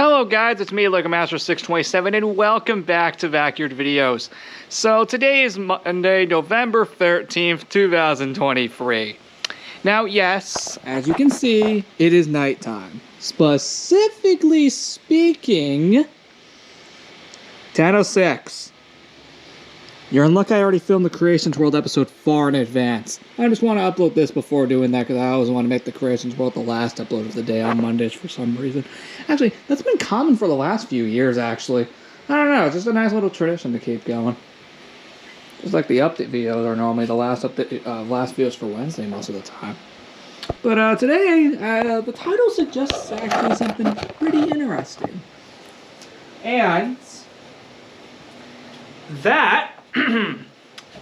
Hello guys, it's me, LegoMaster627, and welcome back to Backyard Videos. So today is Monday, November 13th, 2023. Now yes, as you can see, it is nighttime. Specifically speaking, 10:06. You're in luck I already filmed the Creations World episode far in advance. I just want to upload this before doing that because I always want to make the Creations World the last upload of the day on Mondays for some reason. Actually, that's been common for the last few years, actually. I don't know, it's just a nice little tradition to keep going. Just like the update videos are normally the last videos for Wednesday most of the time. But today, the title suggests actually something pretty interesting. And that,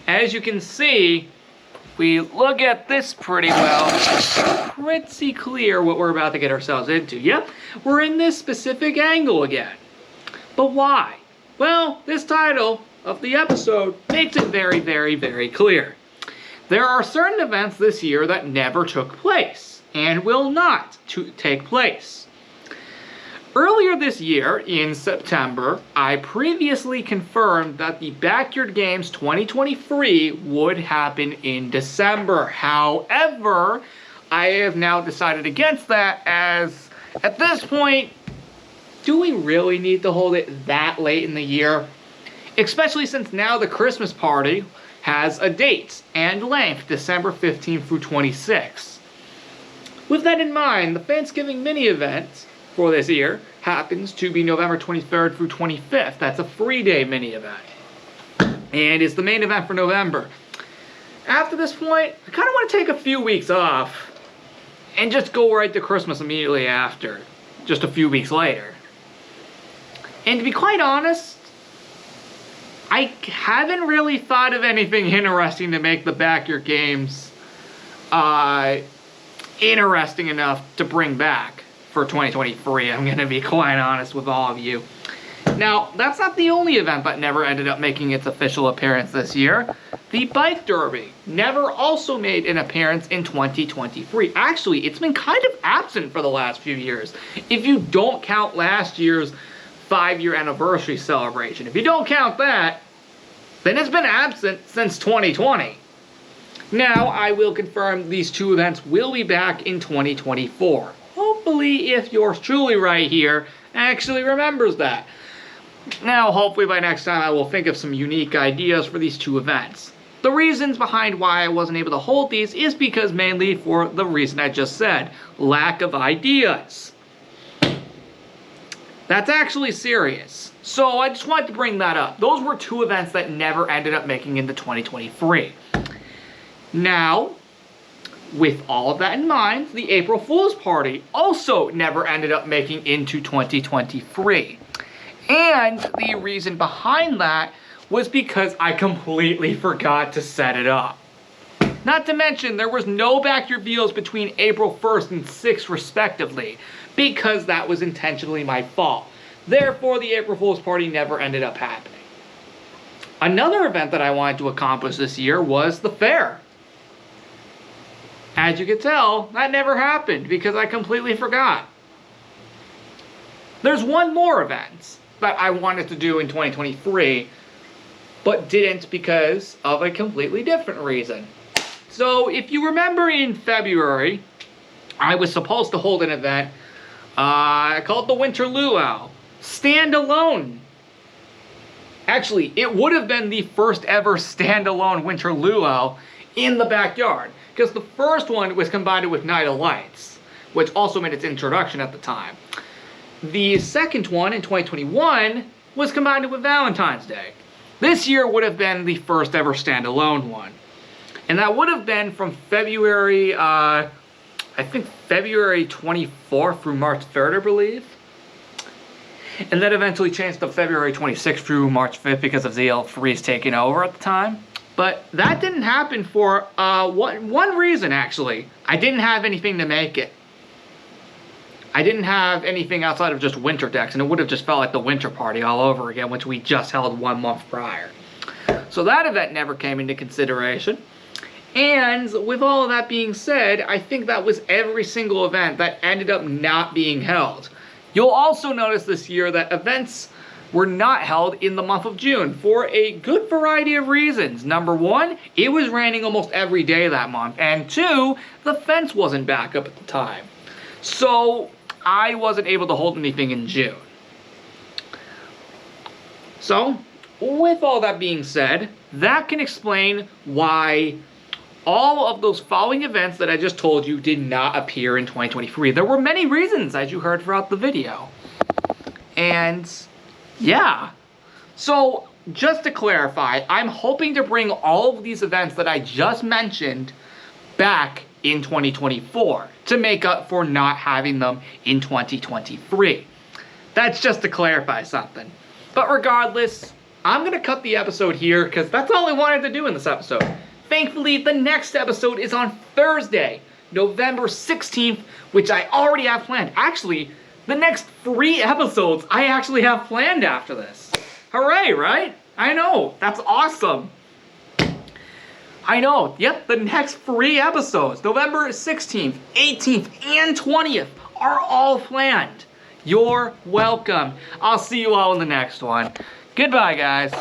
as you can see, we look at this pretty well, pretty clear what we're about to get ourselves into. Yep, we're in this specific angle again. But why? Well, this title of the episode makes it very, very, very clear. There are certain events this year that never took place and will not take place. Earlier this year, in September, I previously confirmed that the Backyard Games 2023 would happen in December. However, I have now decided against that, as at this point, do we really need to hold it that late in the year? Especially since now the Christmas party has a date and length, December 15th through 26th. With that in mind, the Thanksgiving mini event for this year happens to be November 23rd through 25th. That's a 3-day mini event. And it's the main event for November. After this point, I kind of want to take a few weeks off and just go right to Christmas immediately after, just a few weeks later. And to be quite honest, I haven't really thought of anything interesting to make the Backyard Games interesting enough to bring back for 2023. I'm going to be quite honest with all of you. Now, that's not the only event that never ended up making its official appearance this year. The Bike Derby never also made an appearance in 2023. Actually, it's been kind of absent for the last few years. If you don't count last year's 5-year anniversary celebration. If you don't count that, then it's been absent since 2020. Now, I will confirm these two events will be back in 2024. Hopefully, if yours truly right here actually remembers that. Now, hopefully by next time I will think of some unique ideas for these two events. The reasons behind why I wasn't able to hold these is because mainly for the reason I just said, lack of ideas. That's actually serious. So I just wanted to bring that up. Those were two events that never ended up making into 2023. Now, with all of that in mind, the April Fool's Party also never ended up making into 2023. And the reason behind that was because I completely forgot to set it up. Not to mention, there was no Backyard Videos between April 1st and 6th respectively, because that was intentionally my fault. Therefore, the April Fool's Party never ended up happening. Another event that I wanted to accomplish this year was the fair. As you can tell, that never happened because I completely forgot. There's one more event that I wanted to do in 2023, but didn't because of a completely different reason. So if you remember in February, I was supposed to hold an event called the Winter Luau. Standalone. Actually, it would have been the first ever standalone Winter Luau in the backyard, because the first one was combined with Night of Lights, which also made its introduction at the time. The second one in 2021 was combined with Valentine's Day. This year would have been the first ever standalone one. And that would have been from February, I think February 24th through March 3rd, I believe. And that eventually changed to February 26th through March 5th because of ZL3's taking over at the time. But that didn't happen for one reason, actually. I didn't have anything to make it. I didn't have anything outside of just winter decks, and it would have just felt like the winter party all over again, which we just held 1 month prior. So that event never came into consideration. And with all of that being said, I think that was every single event that ended up not being held. You'll also notice this year that events were not held in the month of June for a good variety of reasons. Number one, it was raining almost every day that month. And two, the fence wasn't back up at the time. So I wasn't able to hold anything in June. So, with all that being said, that can explain why all of those following events that I just told you did not appear in 2023. There were many reasons, as you heard throughout the video. And yeah. So, just to clarify, I'm hoping to bring all of these events that I just mentioned back in 2024 to make up for not having them in 2023. That's just to clarify something. But regardless, I'm going to cut the episode here because that's all I wanted to do in this episode. Thankfully, the next episode is on Thursday, November 16th, which I already have planned. Actually, the next 3 episodes I actually have planned after this. Hooray, right? I know, that's awesome. I know, yep, the next 3 episodes, November 16th, 18th, and 20th, are all planned. You're welcome. I'll see you all in the next one. Goodbye, guys.